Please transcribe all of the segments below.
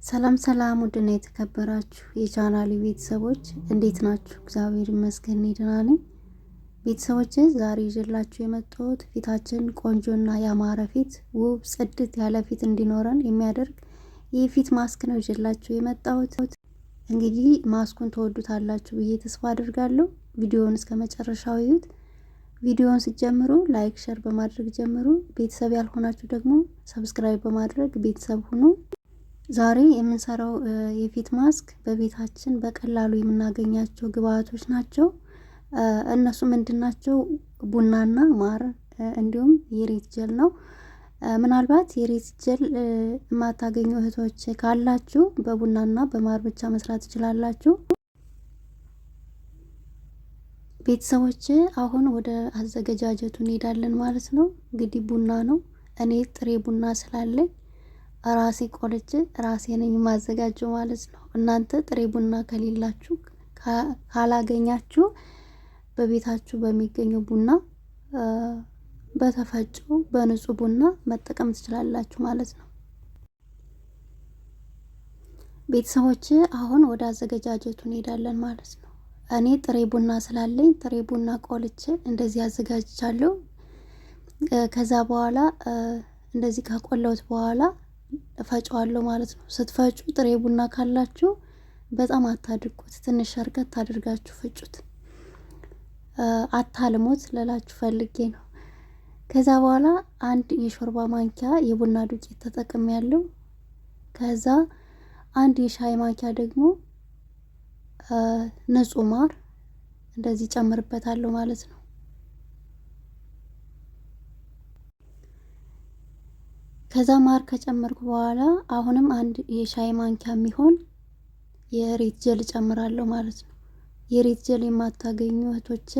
ሰላም ሰላም ውድና የተከበራችሁ የቻናሌ ቤተሰቦች እንዴት ናችሁ? እግዚአብሔር ይመስገን ደህና ነኝ። ቤተሰቦች ዛሬ ይዤላችሁ የመጣሁት ፊታችን ቆንጆና ያማረ ፊት፣ ውብ ጽድት ያለ ፊት እንዲኖረን የሚያደርግ የፊት ማስክ ነው ይዤላችሁ የመጣሁት። እንግዲህ ማስኩን ተወዱታላችሁ ብዬ ተስፋ አድርጋለሁ። ቪዲዮውን እስከ መጨረሻው እዩት። ቪዲዮውን ስትጀምሩ ላይክ፣ ሼር በማድረግ ጀምሩ። ቤተሰብ ያልሆናችሁ ደግሞ ሰብስክራይብ በማድረግ ቤተሰብ ሁኑ። ዛሬ የምንሰራው የፊት ማስክ በቤታችን በቀላሉ የምናገኛቸው ግብአቶች ናቸው። እነሱ ምንድናቸው? ቡናና ማር እንዲሁም የሬት ጀል ነው። ምናልባት የሬት ጀል የማታገኙ እህቶች ካላችሁ በቡናና በማር ብቻ መስራት ትችላላችሁ። ቤተሰቦች አሁን ወደ አዘገጃጀቱ እንሄዳለን ማለት ነው። እንግዲህ ቡና ነው። እኔ ጥሬ ቡና ስላለኝ ራሴ ቆልጬ ራሴ ነኝ የማዘጋጀው ማለት ነው። እናንተ ጥሬ ቡና ከሌላችሁ ካላገኛችሁ በቤታችሁ በሚገኘው ቡና በተፈጨው በንጹህ ቡና መጠቀም ትችላላችሁ ማለት ነው። ቤተሰቦች አሁን ወደ አዘገጃጀቱ እንሄዳለን ማለት ነው። እኔ ጥሬ ቡና ስላለኝ ጥሬ ቡና ቆልጬ እንደዚህ አዘጋጅቻለሁ። ከዛ በኋላ እንደዚህ ካቆላሁት በኋላ እፈጫዋለሁ ማለት ነው። ስትፈጩ ጥሬ ቡና ካላችሁ በጣም አታድርጉት፣ ትንሽ ሸርከት አድርጋችሁ ፍጩት፣ አታልሙት ልላችሁ ፈልጌ ነው። ከዛ በኋላ አንድ የሾርባ ማንኪያ የቡና ዱቄት ተጠቅሜያለሁ። ከዛ አንድ የሻይ ማንኪያ ደግሞ ንጹህ ማር እንደዚህ ጨምርበታለሁ ማለት ነው። ከዛ ማር ከጨመርኩ በኋላ አሁንም አንድ የሻይ ማንኪያ የሚሆን የሬት ጀል ጨምራለሁ ማለት ነው። የሬት ጀል የማታገኙ እህቶች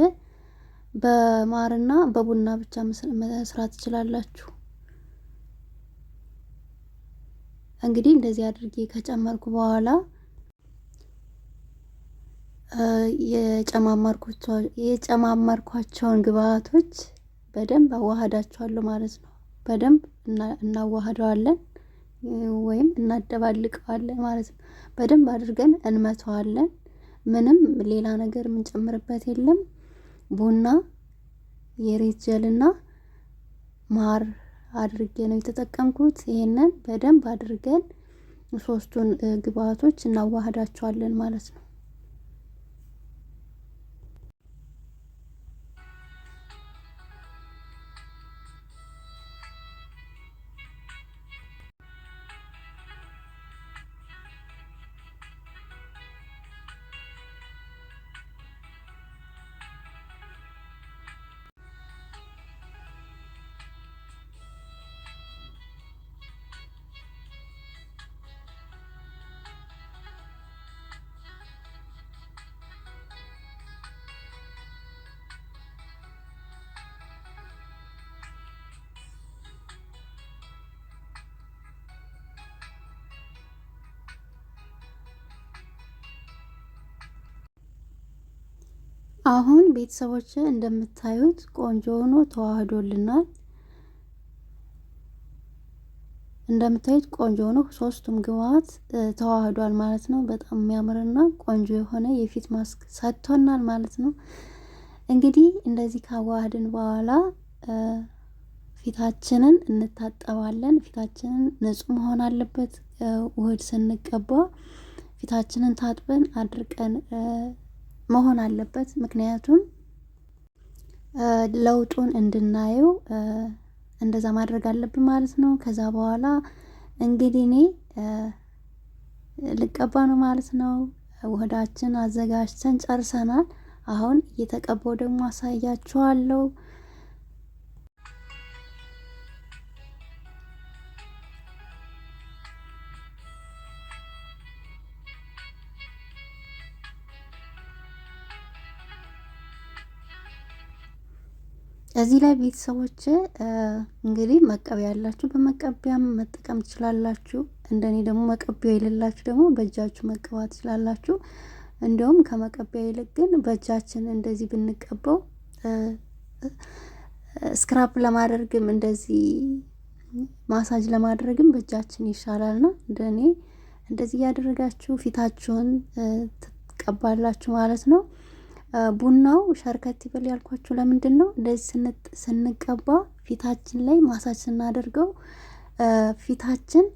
በማርና በቡና ብቻ መስራት ትችላላችሁ። እንግዲህ እንደዚህ አድርጌ ከጨመርኩ በኋላ የጨማመርኳቸውን ግብአቶች በደንብ አዋህዳቸዋለሁ ማለት ነው። በደንብ እናዋህደዋለን ወይም እናደባልቀዋለን ማለት ነው። በደንብ አድርገን እንመተዋለን። ምንም ሌላ ነገር የምንጨምርበት የለም። ቡና፣ የሬት ጀልና ማር አድርጌ ነው የተጠቀምኩት። ይሄንን በደንብ አድርገን ሶስቱን ግብአቶች እናዋህዳቸዋለን ማለት ነው። አሁን ቤተሰቦች እንደምታዩት ቆንጆ ሆኖ ተዋህዶልናል። እንደምታዩት ቆንጆ ሆኖ ሶስቱም ግብአት ተዋህዷል ማለት ነው። በጣም የሚያምርና ቆንጆ የሆነ የፊት ማስክ ሰጥቶናል ማለት ነው። እንግዲህ እንደዚህ ካዋህድን በኋላ ፊታችንን እንታጠባለን። ፊታችንን ንጹህ መሆን አለበት። ውህድ ስንቀባ ፊታችንን ታጥበን አድርቀን መሆን አለበት። ምክንያቱም ለውጡን እንድናየው እንደዛ ማድረግ አለብን ማለት ነው። ከዛ በኋላ እንግዲህ እኔ ልቀባ ነው ማለት ነው። ውህዳችን አዘጋጅተን ጨርሰናል። አሁን እየተቀባው ደግሞ አሳያችኋለሁ። እዚህ ላይ ቤተሰቦች እንግዲህ መቀቢያ ያላችሁ በመቀቢያም መጠቀም ትችላላችሁ። እንደኔ ደግሞ መቀቢያ የሌላችሁ ደግሞ በእጃችሁ መቀባት ትችላላችሁ። እንዲሁም ከመቀቢያ ይልቅ ግን በእጃችን እንደዚህ ብንቀባው ስክራፕ ለማድረግም እንደዚህ ማሳጅ ለማድረግም በእጃችን ይሻላልና እንደኔ እንደዚህ እያደረጋችሁ ፊታችሁን ትቀባላችሁ ማለት ነው። ቡናው ሸርከት ይበል ያልኳችሁ ለምንድን ነው? እንደዚህ ስንቀባ ፊታችን ላይ ማሳጅ ስናደርገው ፊታችን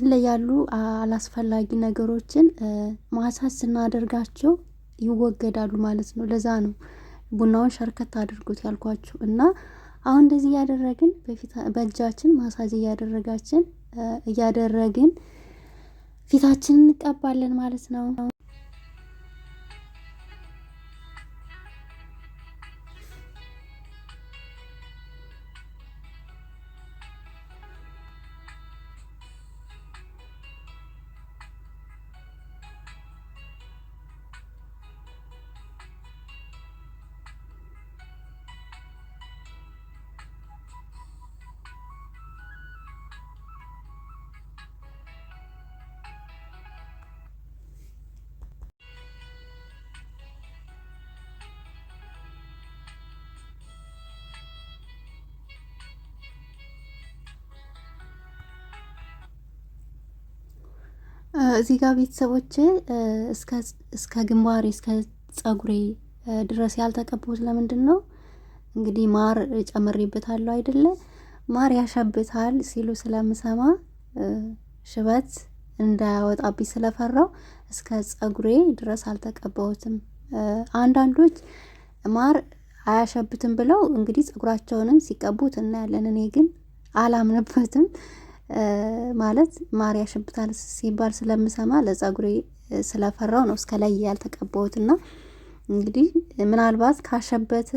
ላይ ያሉ አላስፈላጊ ነገሮችን ማሳጅ ስናደርጋቸው ይወገዳሉ ማለት ነው። ለዛ ነው ቡናውን ሸርከት አድርጉት ያልኳችሁ። እና አሁን እንደዚህ እያደረግን በእጃችን ማሳጅ እያደረግን ፊታችንን እንቀባለን ማለት ነው። እዚህ ጋር ቤተሰቦቼ እስከ ግንባሬ እስከ ፀጉሬ ድረስ ያልተቀባሁት ለምንድን ነው? እንግዲህ ማር ጨምሬበታለሁ አይደለ? ማር ያሸብታል ሲሉ ስለምሰማ ሽበት እንዳያወጣብኝ ስለፈራው እስከ ፀጉሬ ድረስ አልተቀባሁትም። አንዳንዶች ማር አያሸብትም ብለው እንግዲህ ፀጉራቸውንም ሲቀቡት እናያለን። እኔ ግን አላምንበትም። ማለት ማር ያሸብታል ሲባል ስለምሰማ ለፀጉሬ ስለፈራው ነው እስከ ላይ ያልተቀባሁትና እንግዲህ ምናልባት ካሸበት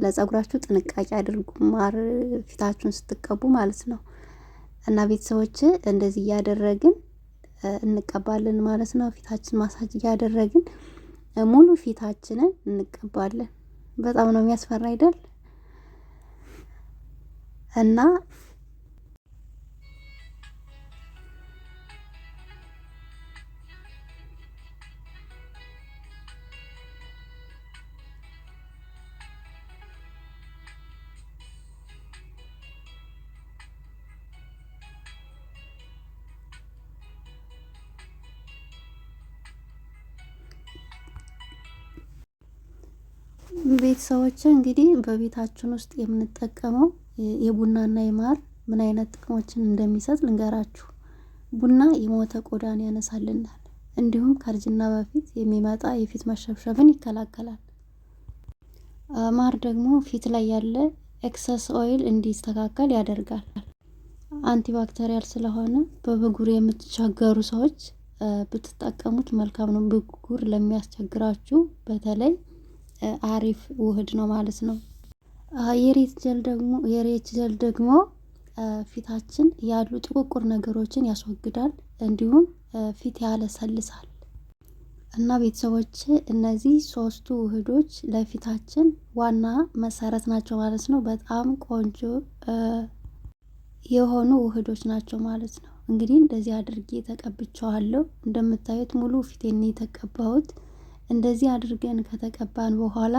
ለፀጉራችሁ ጥንቃቄ አድርጉ፣ ማር ፊታችሁን ስትቀቡ ማለት ነው። እና ቤተሰቦች እንደዚህ እያደረግን እንቀባለን ማለት ነው። ፊታችን ማሳጅ እያደረግን ሙሉ ፊታችንን እንቀባለን። በጣም ነው የሚያስፈራ አይደል? እና ቤተሰቦች እንግዲህ በቤታችን ውስጥ የምንጠቀመው የቡናና የማር ምን አይነት ጥቅሞችን እንደሚሰጥ ልንገራችሁ። ቡና የሞተ ቆዳን ያነሳልናል፣ እንዲሁም ከእርጅና በፊት የሚመጣ የፊት መሸብሸብን ይከላከላል። ማር ደግሞ ፊት ላይ ያለ ኤክሰስ ኦይል እንዲስተካከል ያደርጋል። አንቲባክቴሪያል ስለሆነ በብጉር የምትቸገሩ ሰዎች ብትጠቀሙት መልካም ነው። ብጉር ለሚያስቸግራችሁ በተለይ አሪፍ ውህድ ነው ማለት ነው። የሬት ጀል ደግሞ ፊታችን ያሉ ጥቁቁር ነገሮችን ያስወግዳል፣ እንዲሁም ፊት ያለሰልሳል። እና ቤተሰቦች እነዚህ ሶስቱ ውህዶች ለፊታችን ዋና መሰረት ናቸው ማለት ነው። በጣም ቆንጆ የሆኑ ውህዶች ናቸው ማለት ነው። እንግዲህ እንደዚህ አድርጌ ተቀብቼዋለሁ። እንደምታዩት ሙሉ ፊቴን የተቀባሁት። እንደዚህ አድርገን ከተቀባን በኋላ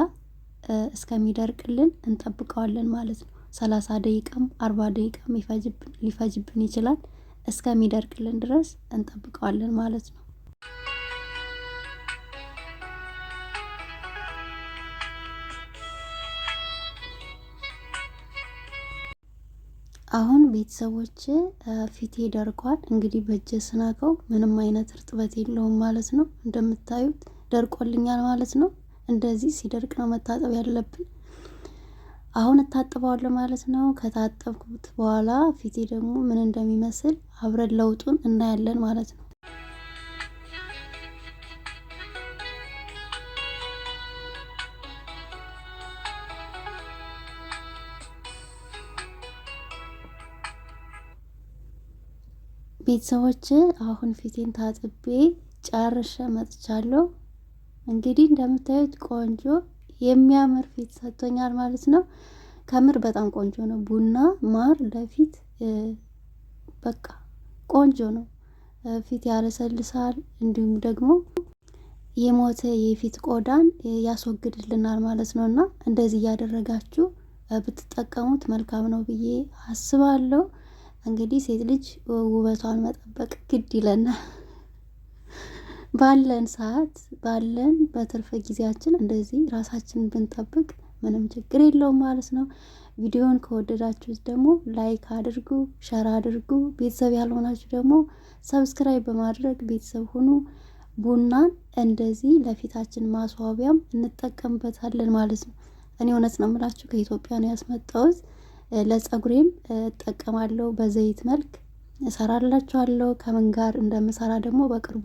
እስከሚደርቅልን እንጠብቀዋለን ማለት ነው። 30 ደቂቃም 40 ደቂቃም ሊፈጅብን ይችላል። እስከሚደርቅልን ድረስ እንጠብቀዋለን ማለት ነው። አሁን ቤተሰቦች ፊቴ ደርቋል። እንግዲህ በእጄ ስነካው ምንም አይነት እርጥበት የለውም ማለት ነው። እንደምታዩት ደርቆልኛል ማለት ነው። እንደዚህ ሲደርቅ ነው መታጠብ ያለብን። አሁን እታጥበዋለሁ ማለት ነው። ከታጠብኩት በኋላ ፊቴ ደግሞ ምን እንደሚመስል አብረን ለውጡን እናያለን ማለት ነው። ቤተሰቦች አሁን ፊቴን ታጥቤ ጨርሼ መጥቻለሁ። እንግዲህ እንደምታዩት ቆንጆ የሚያምር ፊት ሰጥቶኛል ማለት ነው። ከምር በጣም ቆንጆ ነው። ቡና ማር ለፊት በቃ ቆንጆ ነው። ፊት ያለሰልሳል፣ እንዲሁም ደግሞ የሞተ የፊት ቆዳን ያስወግድልናል ማለት ነው። እና እንደዚህ እያደረጋችሁ ብትጠቀሙት መልካም ነው ብዬ አስባለሁ። እንግዲህ ሴት ልጅ ውበቷን መጠበቅ ግድ ይለናል። ባለን ሰዓት ባለን በትርፍ ጊዜያችን እንደዚህ ራሳችንን ብንጠብቅ ምንም ችግር የለውም ማለት ነው። ቪዲዮውን ከወደዳችሁት ደግሞ ላይክ አድርጉ፣ ሸር አድርጉ። ቤተሰብ ያልሆናችሁ ደግሞ ሰብስክራይብ በማድረግ ቤተሰብ ሁኑ። ቡናን እንደዚህ ለፊታችን ማስዋቢያም እንጠቀምበታለን ማለት ነው። እኔ እውነት ነው የምላችሁ ከኢትዮጵያ ነው ያስመጣሁት። ለፀጉሬም እጠቀማለሁ፣ በዘይት መልክ እሰራላችኋለሁ። ከምን ጋር እንደምሰራ ደግሞ በቅርቡ